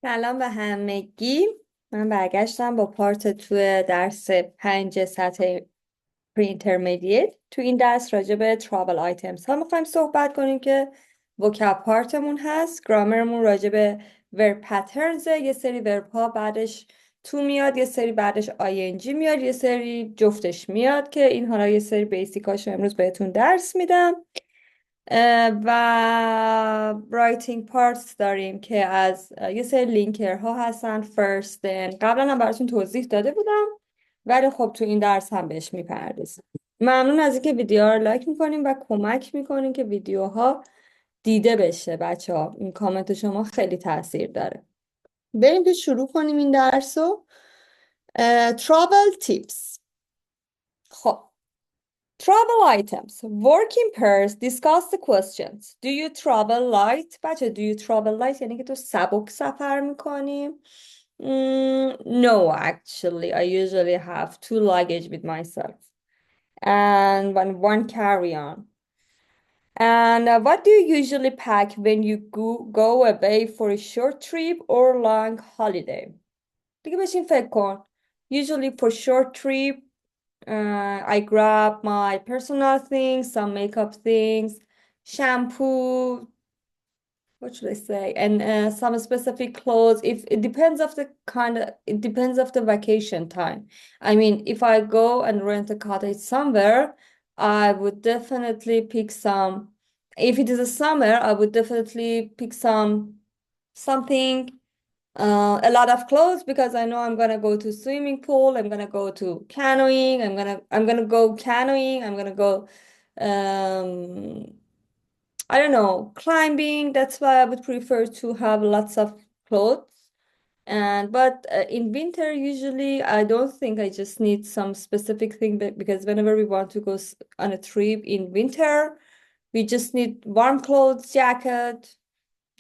سلام به همگی. من برگشتم با پارت 2 درس 5 سطح Pre-intermediate. تو این درس راجع به travel items ها میخوایم صحبت کنیم که vocab پارتمون هست. گرامرمون راجع به verb patterns، یه سری verb ها بعدش تو میاد، یه سری بعدش ing میاد، یه سری جفتش میاد که این حالا یه سری بیسیکاشو امروز بهتون درس میدم. و رایتینگ پارتس داریم که از یه سری لینکر ها هستن. فرست قبلا هم براتون توضیح داده بودم ولی خب تو این درس هم بهش میپردازیم. ممنون از اینکه ویدیو رو لایک میکنیم و کمک میکنیم که ویدیوها دیده بشه. بچه ها این کامنت شما خیلی تاثیر داره. بریم که شروع کنیم این درس رو. travel tips. خب travel items. Work in pairs. Discuss the questions. Do you travel light? بچه do you travel light یعنی که تو سبک سفر میکنی؟ No, actually. I usually have 2 luggage with myself and one carry-on. And what do you usually pack when you go away for a short trip or long holiday? دیگه بشین فکر کن. Usually for short trip, I grab my personal things, some makeup things, shampoo, what should I say, and some specific clothes. If it depends of the it depends of the vacation time. I mean, if I go and rent a cottage somewhere, I would definitely pick some. If it is a summer, I would definitely pick something, a lot of clothes, because I know I'm gonna go to swimming pool, I'm gonna go to canoeing, I'm gonna go canoeing, I'm gonna go I don't know, climbing. That's why I would prefer to have lots of clothes. But in winter, usually I don't think I just need some specific thing, because whenever we want to go on a trip in winter, we just need warm clothes, jacket,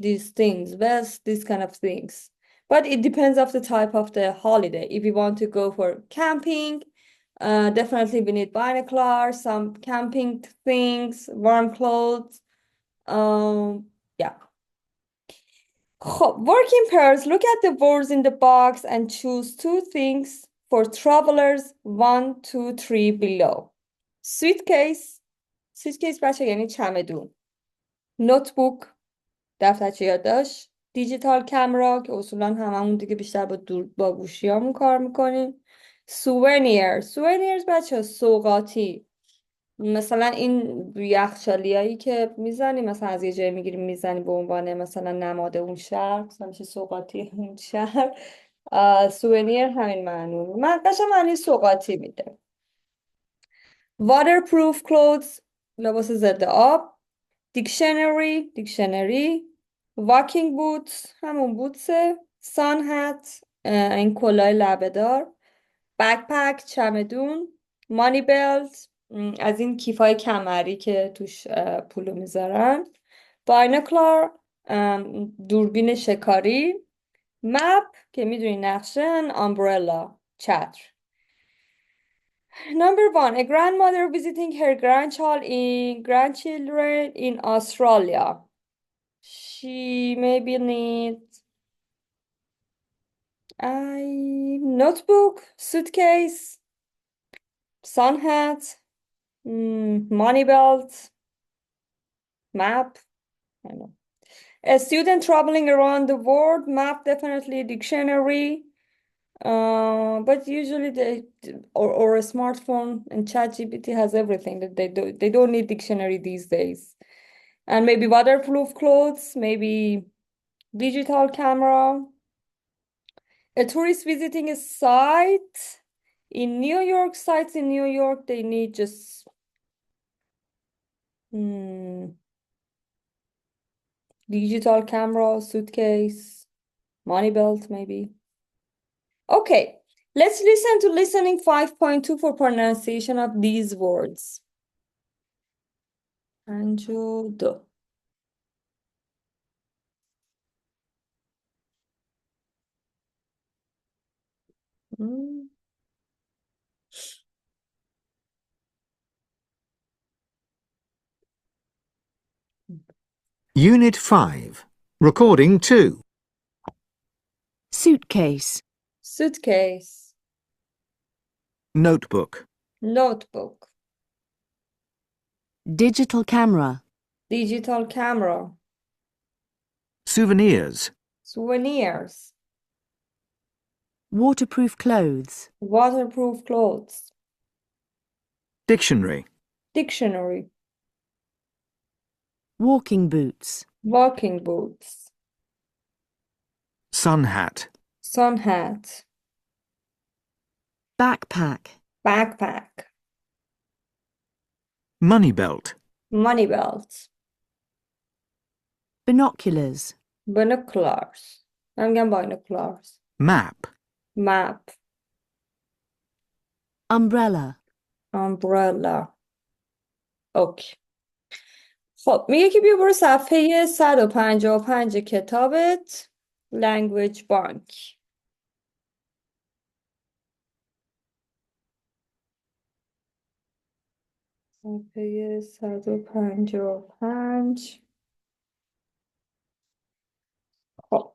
these things, vest, these kind of things. But it depends of the type of the holiday. If you want to go for camping, definitely we need binoculars, some camping things, warm clothes. Yeah. Work in pairs. Look at the words in the box and choose 2 things for travelers. 1, 2, 3 below. Suitcase. Suitcase بچه یعنی چمدون. Notebook. دفترچه یادداشت. دیجیتال کامرا که اصولا هممون دیگه بیشتر با گوشیامون کار میکنیم. Souvenirs بچه سوغاتی. مثلا این یخچالیایی که میزنی، مثلا از یه جایی میگیری میزنی به عنوان مثلا نماد اون شهر، مثلا میشه سوغاتی اون شهر. سوونیر همین معنی. من قشنگ معنی سوغاتی میده. Waterproof clothes لباس ضد آب. دیکشنری. Walking boots همون بوتسه. Sun hat این کلاه لبه‌دار. Backpack چمدون. Money belt از این کیفای کمری که توش پولو میذارن. Binocular دوربین شکاری. Map که میدونی نقشه. Umbrella چتر. Number 1, a grandmother visiting her grandchildren in Australia. She maybe needs a notebook, suitcase, sun hat, money belt, map. I don't know. A student traveling around the world, map definitely, dictionary. But usually or a smartphone, and ChatGPT has everything that they don't need dictionary these days. And maybe waterproof clothes, maybe digital camera. A tourist visiting a site in New York, sites in New York, they need just digital camera, suitcase, money belt maybe. Okay, let's listen to listening 5.2 for pronunciation of these words. 52. Unit 5, Recording 2. Suitcase. suitcase, notebook, notebook, Digital camera. digital camera, souvenirs, souvenirs, Waterproof clothes. waterproof clothes, dictionary, dictionary, Walking boots. walking boots, sun hat, sun hat, Backpack. backpack, money belt, money belt, Binoculars. binoculars. من میگم binoculars. map, map, Umbrella. umbrella. اوکی. خب میگه که بیا برو صفحه 155 کتابت language bank. صفحه 155. خب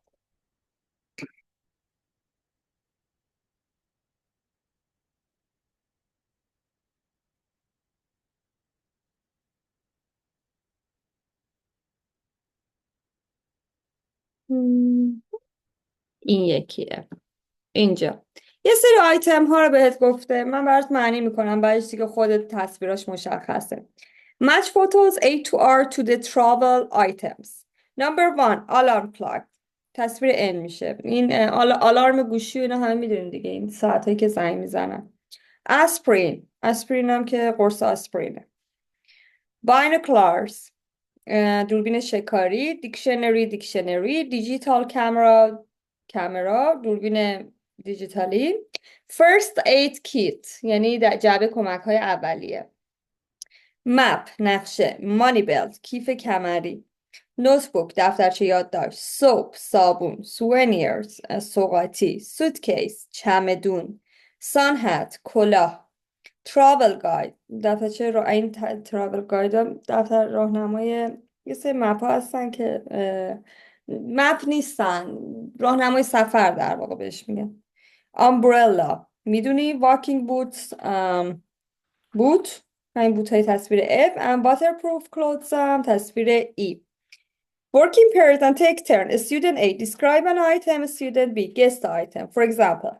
این یکیه. اینجا یه سری آیتم ها رو بهت گفته، من برات معنی میکنم، بعدش دیگه خودت تصویراش مشخصه. Match photos A to R to the travel items. Number 1 alarm clock. تصویر N میشه. این آلارم گوشی و اینا همه میدونیم دیگه، این ساعتایی که زنگ میزنن. Aspirin. اسپرین هم که قرص آسپرینه. Binoculars. دوربین شکاری. دیکشنری. دیجیتال کامرا دوربین دیجیتالی. First aid kit یعنی جعبه کمک های اولیه. مپ نقشه. مانی بلت کیف کمری. نوتبوک دفترچه یادداشت. سوپ صابون. سوونیرز سوغاتی. سوتکیس چمدون. سان هت کلاه. ترافل گاید دفترچه این ترافل گاید دفتر راهنمای، یه سری مپ ها هستن که مپ نیستن، راهنمای سفر در واقع بهش میگن. امبرلا میدونی. واکینگ بوتس بوت همین بوت های تصویر F and waterproof clothes هم تصویر E. Working pairs and take turn. Student A describe an item. Student B guess the item. For example,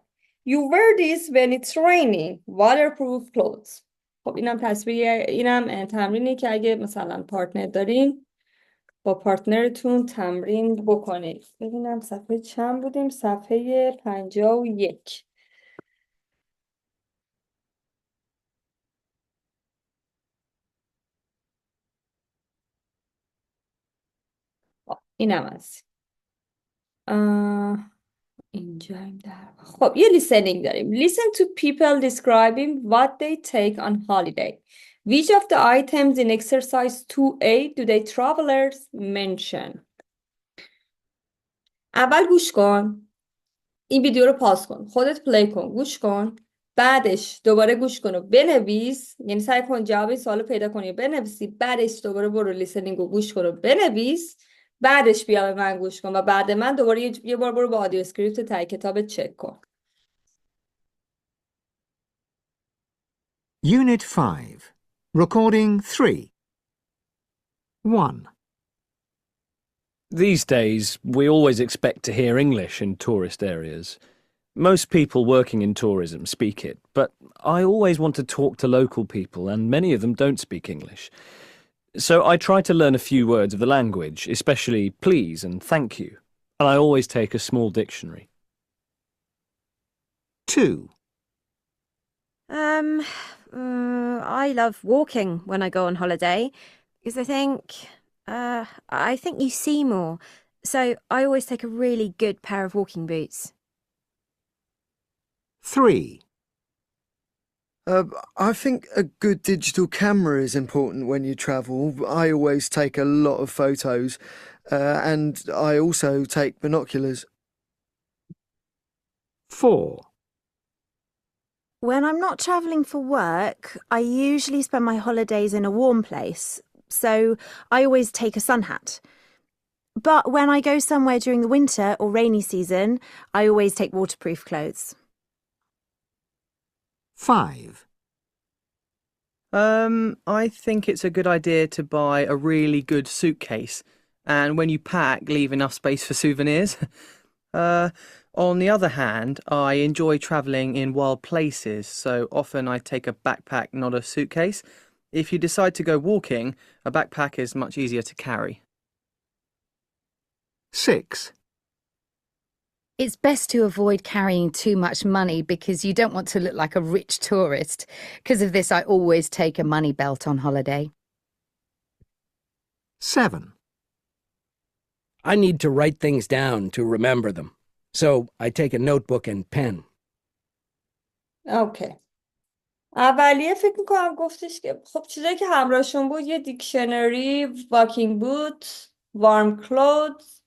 you wear this when it's raining. Waterproof clothes. خب اینم تمرینی که اگه مثلا پارتنر دارین با پارتنرتون تمرین بکنید. ببینم صفحه چند بودیم؟ صفحه 51. اینم از اینجاییم در خب یه listening داریم. Listen to people describing what they take on holiday. Which of the items in exercise 2A do they travelers mention? اول گوش کن، این ویدیو رو پاس کن، خودت پلی کن، گوش کن، بعدش دوباره گوش کن و بنویس، یعنی سعی کن جواب این سوالو پیدا کنی و بنویسی، بعدش دوباره برو لیسنینگ رو گوش کن و بنویس، بعدش بیا به من گوش کن و بعد من دوباره یه بار برو با آدیو اسکریپت تای کتابت چک کن. Unit 5, Recording 3. 1. These days, we always expect to hear English in tourist areas. Most people working in tourism speak it, but I always want to talk to local people, and many of them don't speak English. So I try to learn a few words of the language, especially please and thank you, and I always take a small dictionary. 2. I love walking when I go on holiday because I think you see more. So I always take a really good pair of walking boots. 3. I think a good digital camera is important when you travel. I always take a lot of photos, and I also take binoculars. 4. When I'm not travelling for work, I usually spend my holidays in a warm place, so I always take a sun hat. But when I go somewhere during the winter or rainy season, I always take waterproof clothes. 5. I think it's a good idea to buy a really good suitcase, and when you pack, leave enough space for souvenirs. On the other hand, I enjoy travelling in wild places, so often I take a backpack, not a suitcase. If you decide to go walking, a backpack is much easier to carry. 6. It's best to avoid carrying too much money because you don't want to look like a rich tourist. Because of this, I always take a money belt on holiday. 7. I need to write things down to remember them. So I take a notebook and pen. اوکی. اولیه فکر میکنم گفتش که خب چیزایی که همراهشون بود یه دیکشنری، واکینگ بوت، وارم کلوتز،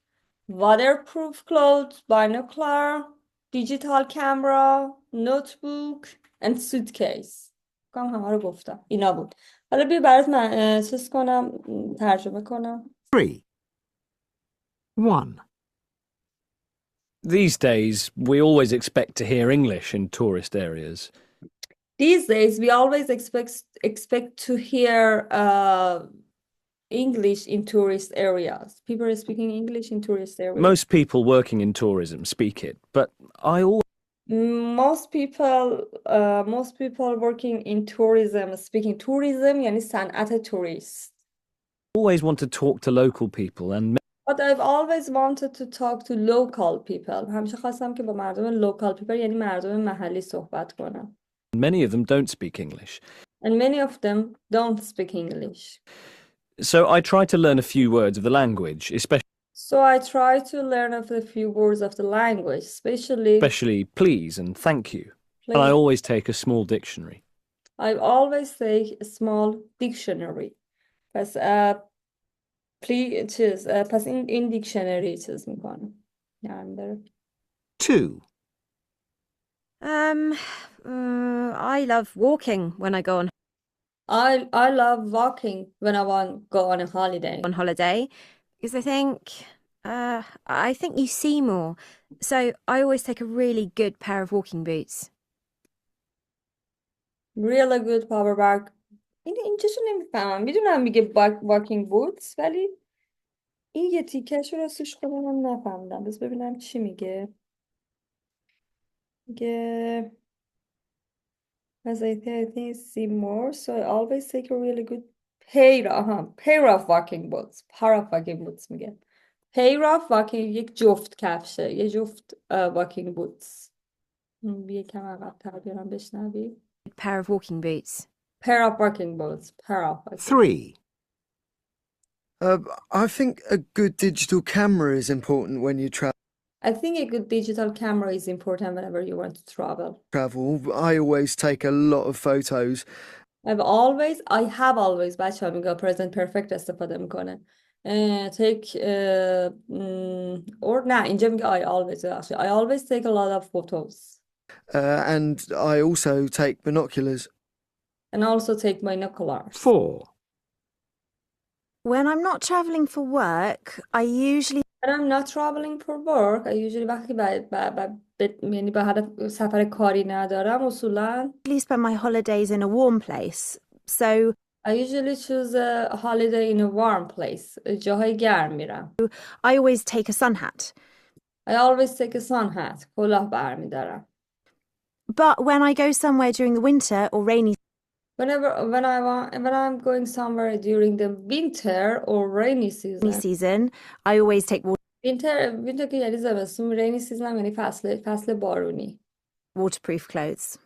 waterproof clothes, binocular, digital camera, notebook and suitcase. کام همه رو گفتم. اینا بود. حالا بیا برات من چیز کنم، ترجمه کنم. 3. 1. These days, we always expect to hear English in tourist areas. These days we always expect to hear English in tourist areas. People are speaking English in tourist areas. Most people working in tourism speak it, but I always most people working in tourism speaking tourism یعنی صنعت توریست. want to talk to local people and But I've always wanted to talk to local people. همیشه خواستم که با مردم local people یعنی مردم محلی صحبت کنم. many of them don't speak English. And many of them don't speak English. So I try to learn a few words of the language, especially please and thank you. And I always take a small dictionary. I always take a small dictionary. پس پس این دیکشنری چیز میکنم. یعنی داره. 2. I love walking when I go on I love walking when I want to go on a holiday. Because I think you see more. So I always take a really good pair of walking boots. Really good power bag. اینجاشو نمیفهمم. میدونم میگه walking boots ولی این یه تیکش رو راستش خودم نفهمیدم. بس ببینم چی میگه. میگه as I think see more, so I always take a really good pair of walking boots میگه. pair of walking یک جفت کفشه، یه جفت walking boots. یکم عقب‌تر بیارم بشنوی. pair of walking boots. pair of walking boots. 3. I think a good digital camera is important when you I think a good digital camera is important whenever you want to travel. I always take a lot of photos. I have always بچه ها میگه present perfect استفاده میکنه. take or نه اینجا میگه I always take a lot of photos. And I also take binoculars. And also take binoculars. 4. When I'm not travelling for work, I usually When I'm not traveling for work, I usually وقتی یعنی به هدف سفر کاری ندارم اصولاً spend my holidays in a warm place. So I usually choose a holiday in a warm place. جاهای گرم میرم. I always take a sun hat. I always take a sun hat. کلاه برمیدارم. But when I go somewhere during the winter or rainy When I'm going somewhere during the winter or rainy season, I always take winter که یعنی زمستون، rainy season هم یعنی فصل بارونی. waterproof clothes.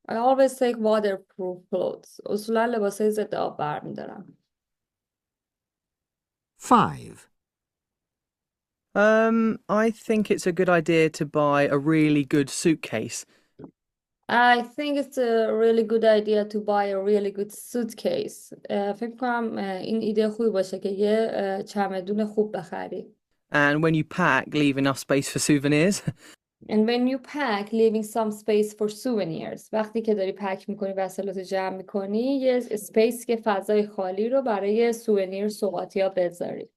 I always take waterproof clothes. اصولا لباسای ضد آب برمیدارم. 5. I think it's a good idea to buy a really good suitcase. I think it's a really good idea to buy a really good suitcase. فکر کنم این ایده خوبی باشه که یه چمدون خوب بخری. And when you pack, leave enough space for souvenirs. And when you pack, leaving some space for souvenirs. وقتی که داری پک میکنی وسایلت رو جمع میکنی یه اسپیس که فضای خالی رو برای سوونیر سوغاتی ها بذاری.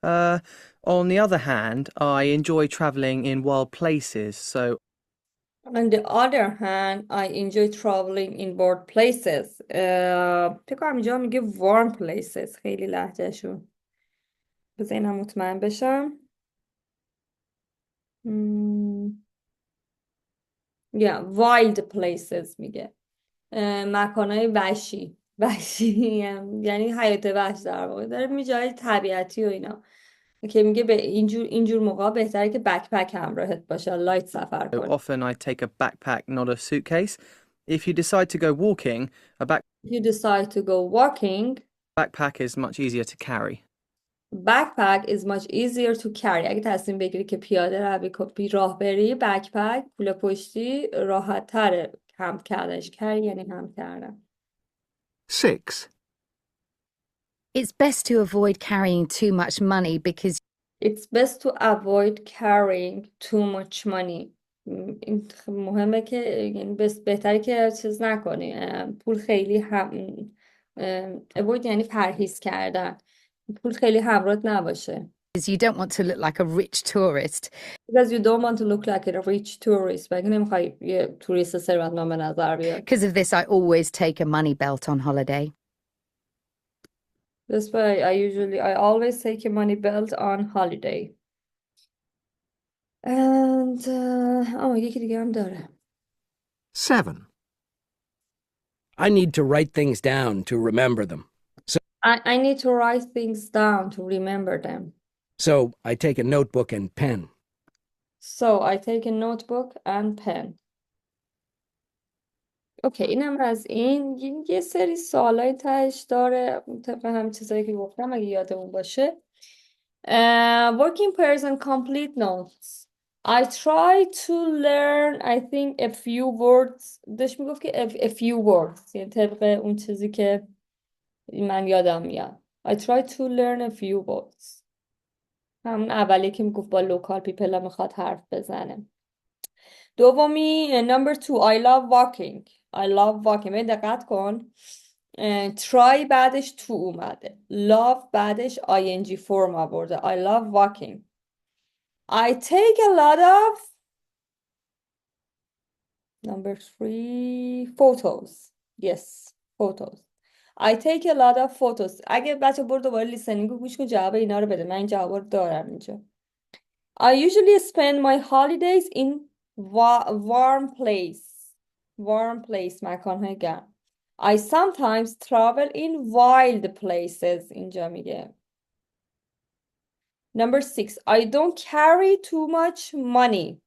On the other hand, I enjoy traveling in wild places, so On the other hand, I enjoy traveling in bored places. فکر کنم اینجا میگه warm places. خیلی لهجهشون. بذار اینم مطمئن بشم. Wild places میگه. مکانهای وحشی. یعنی حیات وحش در واقع. داره میگه جای طبیعتی و اینا. که میگه به اینجور موقع بهتره که بکپک همراهت باشه. لایت سفر کنی. often I take a backpack, not a suitcase. If you decide to go walking, If you decide to go walking, backpack is much easier to carry. backpack is much easier to carry. اگه تصمیم بگیری که پیاده روی راه بری، بکپک کوله پشتی راحت تره هم کردنش. carry یعنی هم کردن. 6. It's best to avoid carrying too much money because It's best to avoid carrying too much money. این مهمه که یعنی بهتره که چیز نکنی. پول خیلی avoid یعنی پرهیز کردن. پول خیلی همراهت نباشه. you don't want to look like a rich tourist. Because you don't want to look like a rich tourist. بگه نمیخوای یه توریست ثروتمند به نظر بیاد. Because of this, I always take a money belt on holiday. That's why I always take a money belt on holiday. And یکی دیگه هم داره. 7. I need to write things down to remember them. I need to write things down to remember them. So I take a notebook and pen. So I take a notebook and pen. اوکی اینم از این. یه سری سوالای تهش داره طبق هم چیزایی که گفتم اگه یادمون باشه. Working pairs and complete notes. I try to learn I think a few words. داشت میگفت که a few words یعنی طبق اون چیزی که من یادم میاد. I try to learn a few words. همون اولی که میگفت با لوکال پیپل میخواد حرف بزنه. دومی number 2 I love walking. I love walking. به دقت کن. try بعدش تو اومده. love بعدش ing فرم آورده. I love walking. I take a lot of number 3 photos. Yes, photos. I take a lot of photos. اگه بچه برو دوباره لیسنینگو گوش کن جواب اینا رو بده. من این جواب رو دارم اینجا. I usually spend my holidays in warm place مکانهای گرم. I sometimes travel in wild places اینجا میگه. Number 6 I don't carry too much money.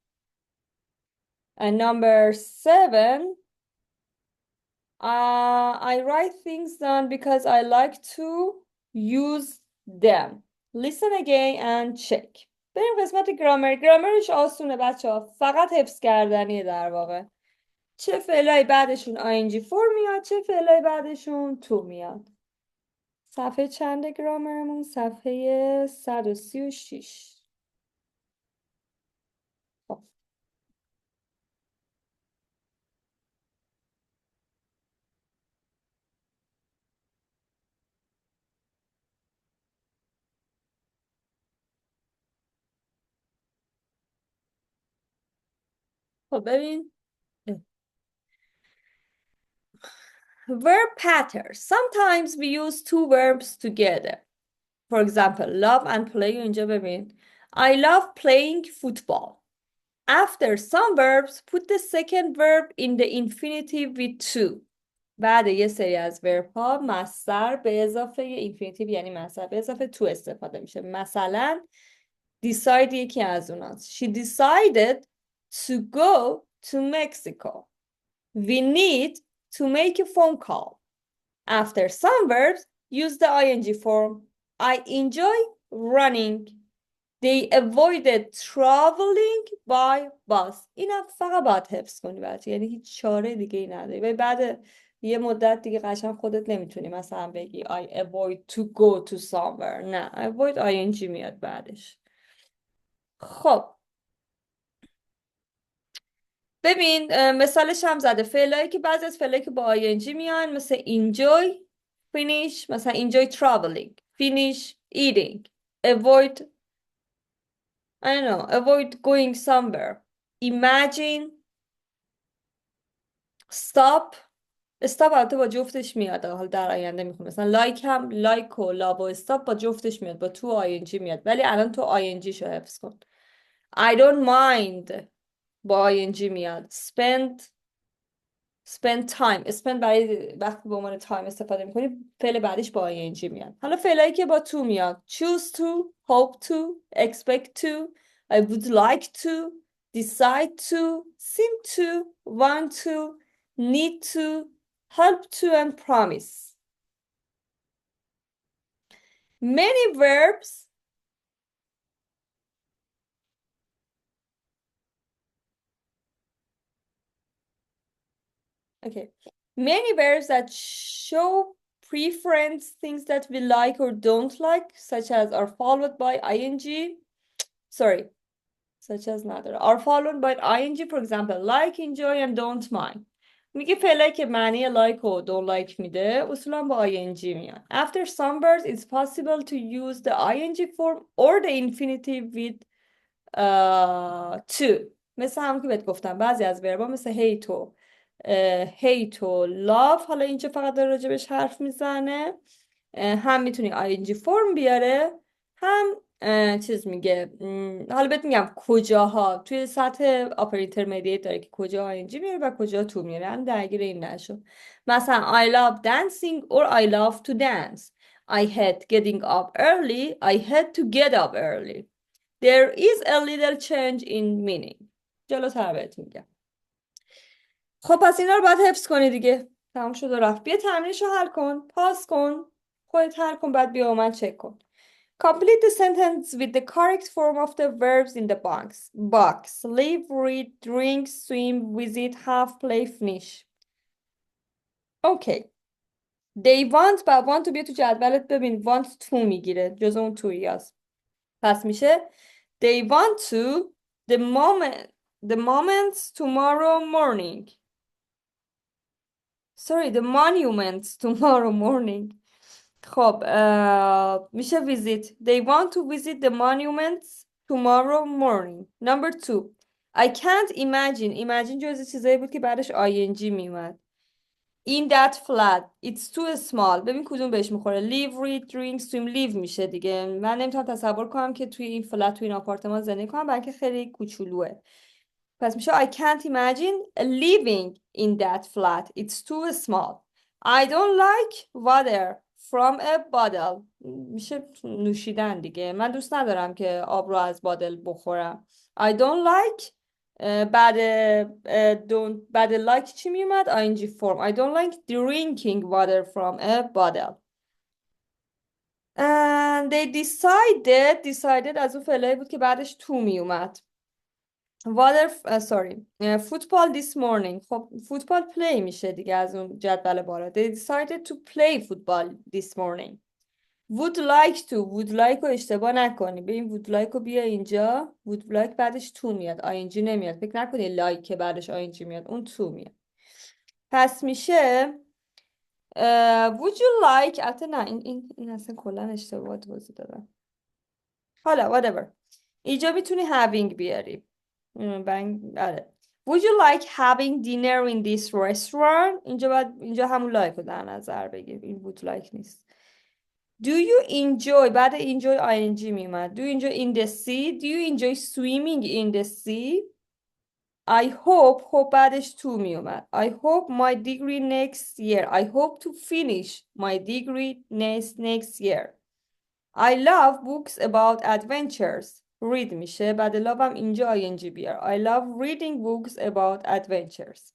And number 7 I write things down because I like to use them. Listen again and check. بریم قسمت گرامرش آسونه بچه ها. فقط حفظ کردنیه در واقع. چه فعلای بعدشون ing فرم میاد چه فعلای بعدشون تو میاد. صفحه چند گرامرمون؟ صفحه 136. خب ببین verb patterns. Sometimes we use two verbs together. For example, love and play. اینجا ببین I love playing football. After some verbs, put the second verb in the infinitive with to. بعد یه سری از verb ها مصدر به اضافه infinitive یعنی مصدر به اضافه to استفاده میشه. مثلا decide یکی از اوناست. She decided to go to Mexico. We need to make a phone call. After some verbs, use the ing form. I enjoy running. They avoided traveling by bus. اینا فقط باید حفظ کنی بچه. یعنی هیچ چاره دیگه ای نداری. و بعد یه مدت دیگه قشنگ خودت نمیتونی مثلا بگی I avoid to go to somewhere. نه avoid ing میاد بعدش. خب ببین مثالش هم زده. فعلایی که بعضی از فعلایی که با ing میان مثل enjoy finish مثلا enjoy traveling finish eating avoid I don't know, avoid going somewhere. Imagine. stop البته با جفتش میاد، حالا در آینده میخوام مثلا لایک هم لایک و لاب و استاپ با جفتش میاد، با تو آینجی میاد، ولی الان تو آینجی شو حفظ کن. I don't mind با آینجی میاد. spend time برای وقتی به عنوان تایم استفاده میکنی فعل بعدش با ING میاد. حالا فعلایی که با تو میاد choose to, hope to, expect to, I would like to, decide to, seem to, want to, need to, help to and promise. Many verbs Many verbs that show preference, things that we like or don't like, such as are followed by ing. Such as another. Are followed by ing, for example, like, enjoy, and don't mind. میگه فعلایی که معنی like و don't like میده اصولا با ing میاد. After some verbs, it's possible to use the ing form or the infinitive with to. مثل هم که بهت گفتم بعضی از وربا مثل hate و love، حالا اینجا فقط داره راجبش حرف میزنه، هم میتونی ing فرم بیاره، هم چیز میگه. حالا بهت میگم کجاها توی سطح upper intermediate داره که کجا ing میاره و کجا تو میاره، هم درگیر این نشو. مثلا I love dancing or I love to dance. I hate getting up early. I hate to get up early. There is a little change in meaning. جلوتر بهت میگم. خب پس اینا رو باید حفظ کنی دیگه. تمام شد و رفت. بیا تمرینش رو حل کن. پاس کن. خودت حل کن، بعد بیا من چک کن. Complete the sentence with the correct form of the verbs in the box. Live, read, drink, swim, visit, have, play, finish. Okay. They want to بیا تو جدولت ببین want to میگیره. جز اون تویی هست. پس میشه They want to the moments tomorrow morning. Sorry, the monuments tomorrow morning. خب میشه visit. They want to visit the monuments tomorrow morning. Number 2. I can't imagine جزء چیزایی بود که بعدش ing میومد. In that flat. It's too small. ببین کدوم بهش میخوره. Live, read, drink, swim. Live میشه دیگه. من نمیتونم تصور کنم که توی این فلت توی این آپارتمان زندگی کنم، بلکه خیلی کوچولوه. پس میشه I can't imagine living in that flat. It's too small. I don't like water from a bottle. میشه نوشیدن دیگه. من دوست ندارم که آب رو از بادل بخورم. I don't like بعد like چی میومد؟ ing form. I don't like drinking water from a bottle. And they decided از اون فعلایی بود که بعدش تو میومد. football this morning. خب football play میشه دیگه از اون جدول بالا. They decided to play football this morning. would like رو اشتباه نکنی. ببین would like رو بیا اینجا. would like بعدش تو میاد. ing نمیاد. فکر نکنی like که بعدش ing میاد. اون تو میاد. پس میشه would you like. البته نه این اصلا کلا اشتباه توضیح دادم. حالا whatever. اینجا میتونی having بیاری. آره. Would you like having dinner in this restaurant? اینجا همون like رو در نظر بگیر. این would like نیست. Do you enjoy بعد enjoy ing میومد. Do you enjoy in the sea? Do you enjoy swimming in the sea? I hope بعدش تو میومد. I hope my degree next year. I hope to finish my degree next year. I love books about adventures. read میشه. بعد love هم اینجا ing بیار. I love reading books about adventures.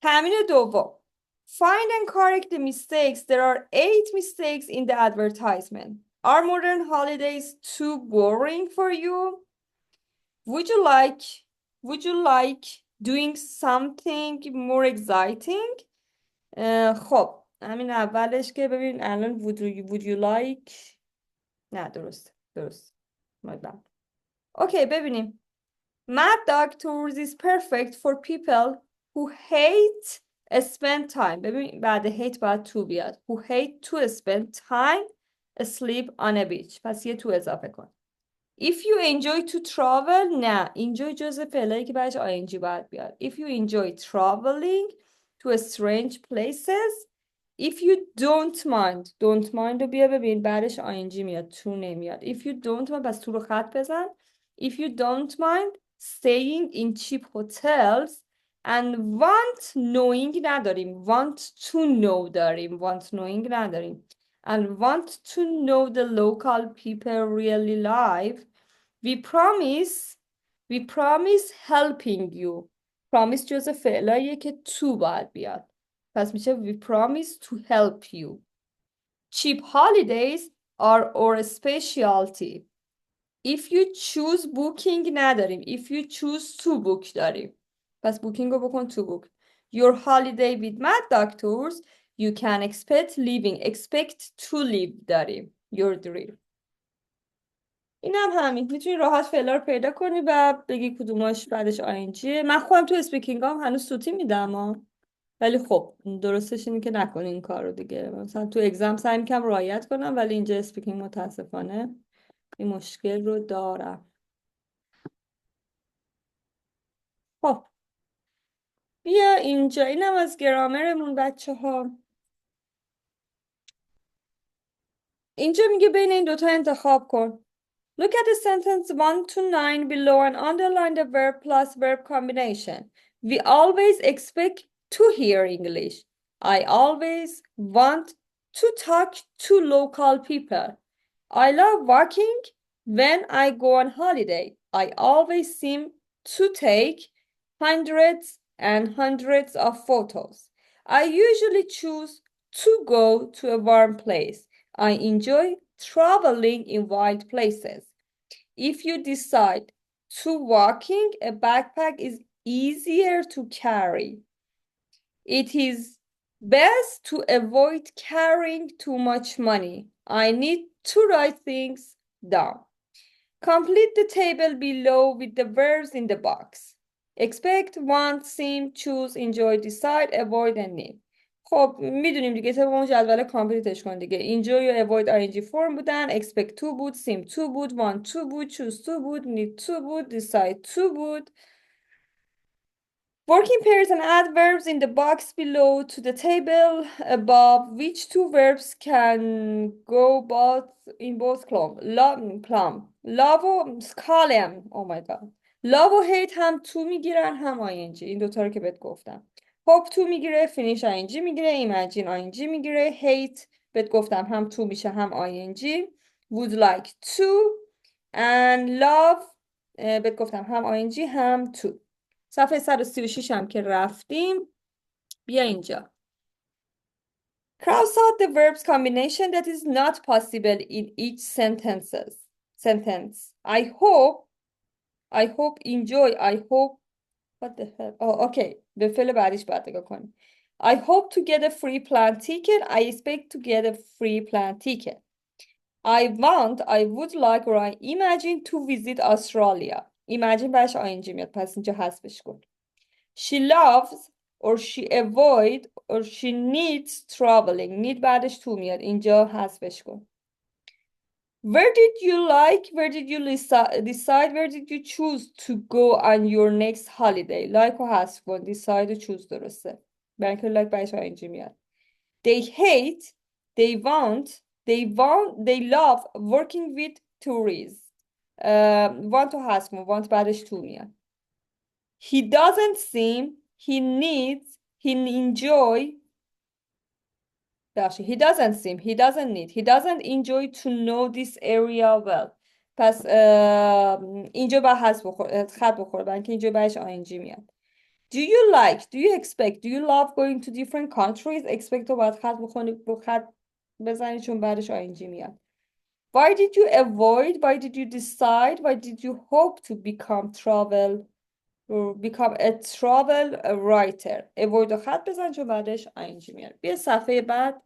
تمرین دوم. Find and correct the mistakes. There are 8 mistakes in the advertisement. Are modern holidays too boring for you? Would you like doing something more exciting? خب همین اولش که ببین الان would you like نه درست اوکی ببینیم. Mad Dog Tours is perfect for people who hate spend time. ببین بعد hate باید to بیاد. Who hate to spend time sleep on a beach. پس یه تو اضافه کن. If you enjoy to travel نه enjoy جزء فعلایی که بعدش ing باید بیاد. If you enjoy traveling to strange places. If you don't mind رو بیا ببین بعدش ing میاد تو نمیاد. If you don't mind پس تو رو خط بزن. If you don't mind staying in cheap hotels and knowing نداریم want to know داریم want knowing نداریم and want to know the local people really live we promise helping you. promise جزء فعلاییه که to باید بیاد پس میشه we promise to help you. Cheap holidays are our specialty. If you choose booking نداریم. If you choose to book داریم. پس booking رو بکن to book. Your holiday with mad doctors you can expect to live داریم. Your dream. این هم همین. میتونی راحت فعلا رو پیدا کنی و بگی کدوماش بعدش ing. من خودم تو اسپیکینگ هم هنوز سوتی میدم ولی خب درستش اینه که نکنی این کار رو دیگه. مثلا تو اگزم سعی میکنم رعایت کنم ولی اینجا اسپیکینگ متاسفانه این مشکل رو دارم. خب بیا اینجا اینم از گرامرمون بچه ها. اینجا میگه بین این دوتا انتخاب کن. Look at the sentence 1 to 9 below and underline the verb plus verb combination. We always expect to hear English. I always want to talk to local people. I love walking when I go on holiday. I always seem to take hundreds and hundreds of photos. I usually choose to go to a warm place. I enjoy traveling in wild places. If you decide to walking, a backpack is easier to carry. It is best to avoid carrying too much money. I need to write things down. Complete the table below with the verbs in the box. Expect, want, seem, choose, enjoy, decide, avoid and need. خب میدونیم دیگه طبق اون جدول کامپلیتش کن دیگه. enjoy و avoid ing فرم بودن. expect to بود. seem to بود. want to بود. choose to بود. need to بود. decide to بود. Working pairs and add verbs in the box below to the table above. Which two verbs can go in both column? Love و column. Oh my god. Love و hate هم to میگیرن هم ing. این دوتا رو که بهت گفتم. hope to میگیره. finish ing میگیره. imagine ing میگیره. hate بهت گفتم هم to میشه هم ing. would like to and love بهت گفتم هم ing هم to. صفحه 136 هم که رفتیم بیا اینجا. Cross out the verbs combination that is not possible in each sentence. I hope, enjoy, I hope, what the hell? Oh, okay. به فعل بعدیش باید نگاه کنیم. I hope to get a free plane ticket. I expect to get a free plane ticket. I would like, or I imagine to visit Australia. Imagine بعدش ing میاد. پس اینجا حذفش کن. She loves or she avoid or she needs traveling. need بعدش تو میاد. اینجا حذفش کن. Where did you like? Where did you decide? Where did you choose to go on your next holiday? Like و حذف کن. decide و choose درسته. برای که like بعدش ing میاد. They hate, they love working with tourists. want to حذف کن. want بعدش تو میاد. He doesn't seem, he needs, he enjoy. Actually, he doesn't seem, he doesn't need, he doesn't enjoy to know this area well. پس اینجا با حذف خط بخوره برای اینکه اینجا بعدش ing میاد. Do you like, do you expect, do you love going to different countries? expect رو باید خط بخونی با خط بزنی چون بعدش ing میاد. Why did you avoid, why did you decide, why did you hope to become a travel writer. avoid و خط بزن چون بعدش ing میاد. بیا صفحه بعد.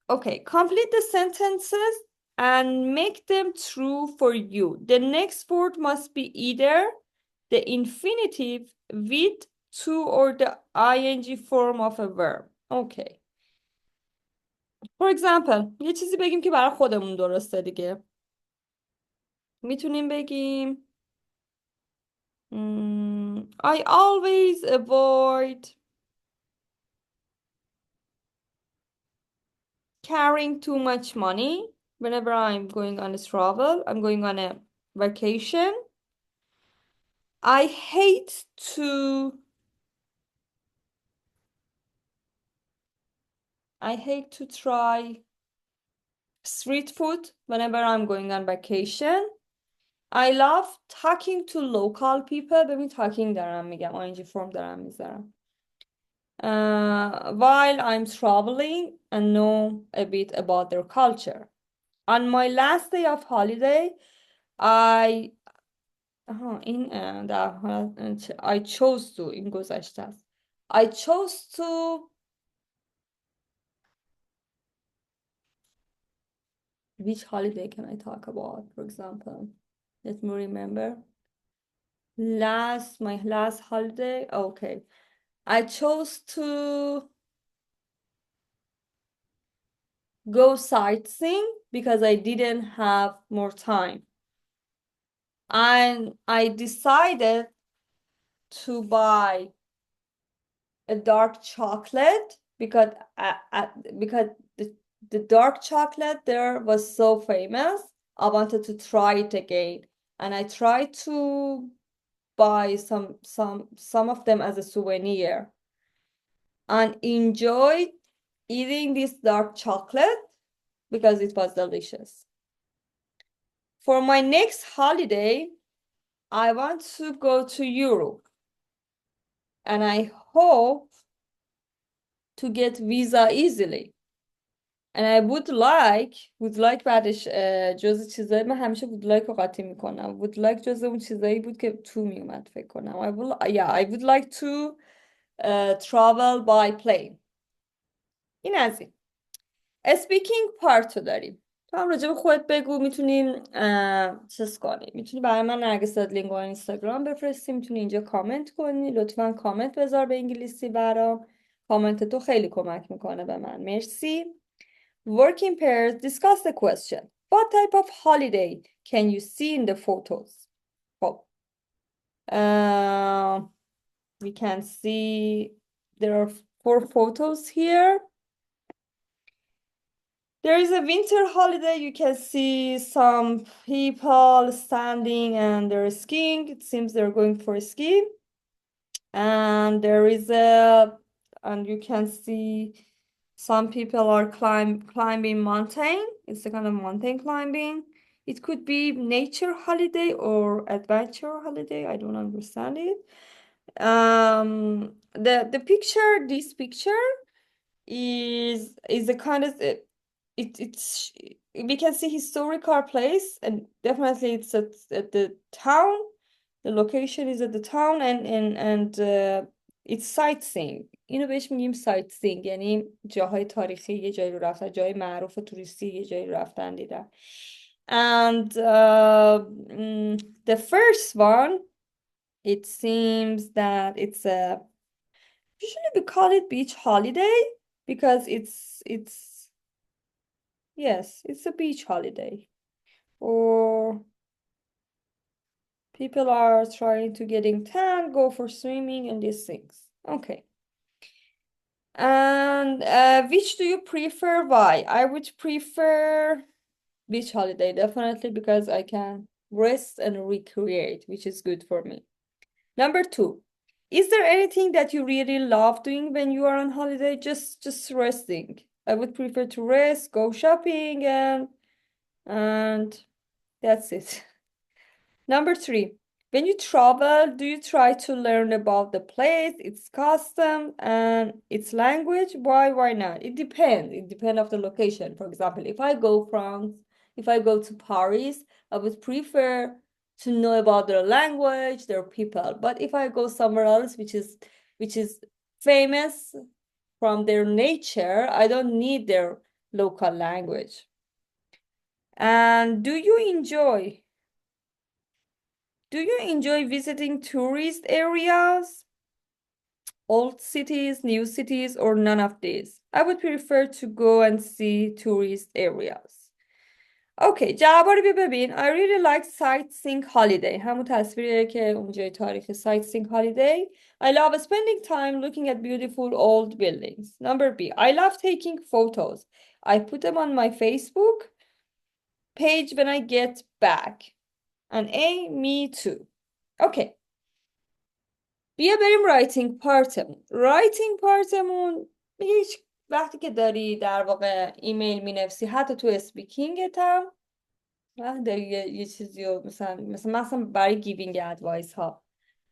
Okay, complete the sentences and make them true for you. The next word must be either the infinitive with to or the ing form of a verb. Okay. For example, یه چیزی بگیم که برای خودمون درسته دیگه. میتونیم بگیم I always avoid carrying too much money whenever I'm going on a travel. I'm going on a vacation. I hate to try street food whenever I'm going on vacation. I love talking to local people. ببین talking دارم میگم ing form دارم میذارم. While I'm traveling and know a bit about their culture. On my last day of holiday, I chose to این گذشته است. I chose to which holiday can I talk about, for example? Let me remember. My last holiday. Okay. I chose to go sightseeing because I didn't have more time. And I decided to buy a dark chocolate because the dark chocolate there was so famous. I wanted to try it again, and I tried to buy some of them as a souvenir and enjoyed eating this dark chocolate because it was delicious. For my next holiday, I want to go to Europe, and I hope to get visa easily. And I would like بعدش جز چیزایی من همیشه would like رو قاطی میکنم. would like جز اون چیزایی بود که تو میومد فکر کنم. I would like to travel by plane. این از این. اسپیکینگ پارت رو داریم. تو هم راجع به خودت بگو. میتونیم چیز کنیم. میتونی برای من نرگس لینگو اینستاگرام بفرستی. میتونی اینجا کامنت کنی. لطفا کامنت بذار به انگلیسی برام. کامنت تو خیلی کمک میکنه به من. مرسی. Work in pairs. Discuss the question. What type of holiday can you see in the photos? خب. We can see there are 4 photos here. There is a winter holiday. You can see some people standing and they're skiing. It seems they're going for a ski. And there is and you can see some people are climbing mountain. It's a kind of mountain climbing. It could be nature holiday or adventure holiday. I don't understand it. The picture, this picture is a kind of it's we can see historical place, and definitely it's at the town. The location is at the town, and it's sightseeing. اینو بهش میگیم sightseeing، یعنی جاهای تاریخی یه جایی رو رفتن، جای معروف توریستی یه جایی رو رفتن دیدن. And the first one, it seems that it's a usually we call it beach holiday because yes, it's a beach holiday, or people are trying to getting tan, go for swimming and these things. Okay. And which do you prefer? Why? I would prefer beach holiday, definitely, because I can rest and recreate, which is good for me. Number 2, is there anything that you really love doing when you are on holiday? Just resting. I would prefer to rest, go shopping, and that's it. Number 3, when you travel, do you try to learn about the place, its custom, and its language? Why not? It depends. It depends on the location. For example, if I go to Paris, I would prefer to know about their language, their people. But if I go somewhere else, which is famous from their nature, I don't need their local language. And do you enjoy Do you enjoy visiting tourist areas? Old cities, new cities, or none of these? I would prefer to go and see tourist areas. اوکی جوابا رو ببین. I really like sightseeing holiday. همون تصویریه که اونجای تاریخ sightseeing holiday. I love spending time looking at beautiful old buildings. Number B. I love taking photos. I put them on my Facebook page when I get back. And A. Me too. اوکی بیا بریم رایتینگ پارتمون. رایتینگ پارتمون میگه وقتی که داری در واقع ایمیل مینویسی حتی تو اسپیکینگت هم وقتی داری یه چیزی رو مثلا برای گیوینگ ادوایس ها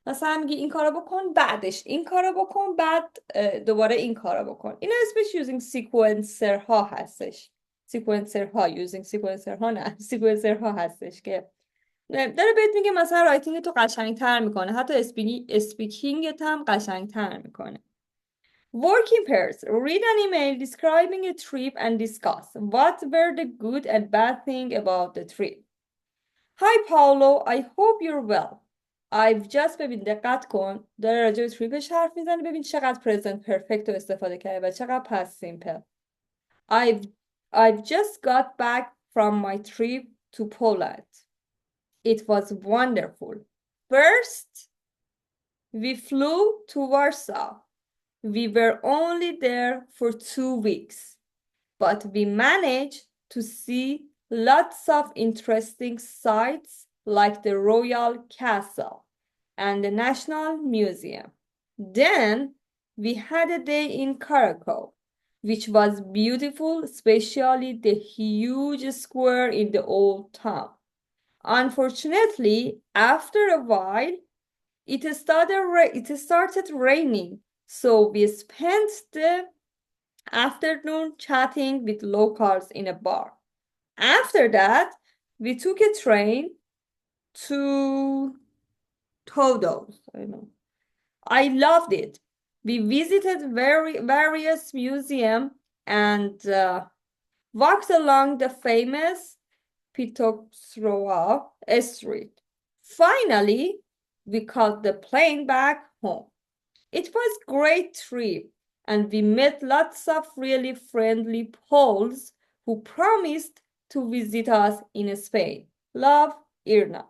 مثلا میگی این کارو بکن بعدش این کارو بکن بعد دوباره این کارو بکن. اینا اسمش یوزینگ سیکونسر ها هستش. سیکونسر ها یوزینگ سیکونسر ها نه سیکونسر ها هستش که داره بهت میگه مثلا رایتینگ تو قشنگتر میکنه حتی اسپیکینگت هم قشنگتر میکنه. Work in pairs. Read an email describing a trip and discuss what were the good and bad thing about the trip. Hi Paolo, I hope you're well. I've just ببین دقت کن داره راجع به تریپش حرف میزنه. ببین چقدر present perfect رو استفاده کرده و چقدر past simple. I've just got back from my trip to Poland. It was wonderful. First, we flew to Warsaw. We were only there for 2 weeks, but we managed to see lots of interesting sights like the Royal Castle and the National Museum. Then we had a day in Krakow, which was beautiful, especially the huge square in the old town. Unfortunately, after a while, it started raining. So we spent the afternoon chatting with locals in a bar. After that, we took a train to Todos. I loved it. We visited various museums and walked along the famous Pitoksroa Street. Finally, we caught the plane back home. It was a great trip, and we met lots of really friendly Poles who promised to visit us in Spain. Love, Irna.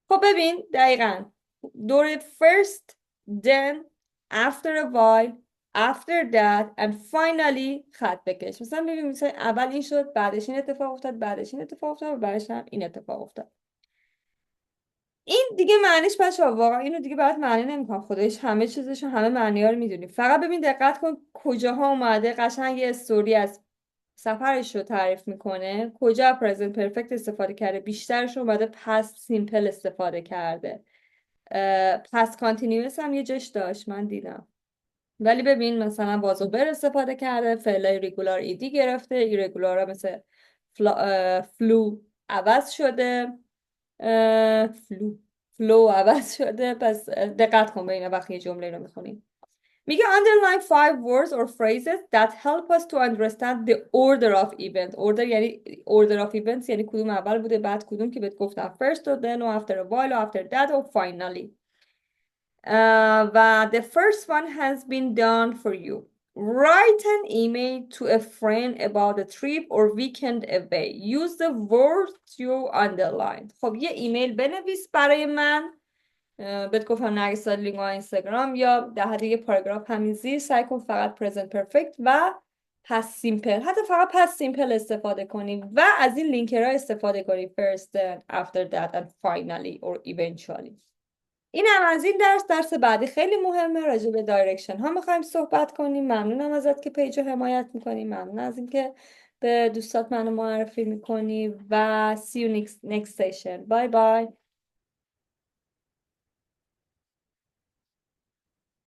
خب ببین دقیقاً دور first, then, after a while, after that, and finally خط بکش. مثلا ببین مثلا اول این شد بعدش این اتفاق افتاد بعدش این اتفاق افتاد و بعدش هم این اتفاق افتاد. این دیگه معنیش بچه‌ها واقعا اینو دیگه برات معنی نمی‌کنم خودش همه چیزشو همه معنی‌ها رو می‌دونی. فقط ببین دقت کن کجاها اومده قشنگ یه استوری از سفرش رو تعریف میکنه کجا پرزنت پرفکت استفاده کرده بیشترش اومده پست سیمپل استفاده کرده. پست کانتینیوس هم یه جاش داشت من دیدم ولی ببین مثلا وازوبر استفاده کرده فعلای ریگولار ایدی گرفته ایرگولار ها مثل فلو عوض شده فلو عوض شده. پس دقت کن به اینا وقتی یه جمله رو میخونیم. میگه underline 5 words or phrases that help us to understand the order of event. order یعنی order of events یعنی کدوم اول بوده بعد کدوم که بهت گفتم first و then و after a while و after that و finally. و the first one has been done for you. Write an email to a friend about a trip or weekend away. Use the words you underlined. خب یه ایمیل بنویس برای من بهت گفتم نرگس لینگو اینستاگرام یا در حد یه پاراگراف همین زیر سعی کن فقط present perfect و past simple حتی فقط past simple استفاده کنیم و از این لینکرها استفاده کنیم first then after that and finally or eventually. این هم از این درس بعدی خیلی مهمه راجع به دایرکشن ها میخوایم صحبت کنیم. ممنونم ازت که پیج رو حمایت میکنی. ممنون از این که به دوستات منو معرفی میکنی و see you next session. Bye bye.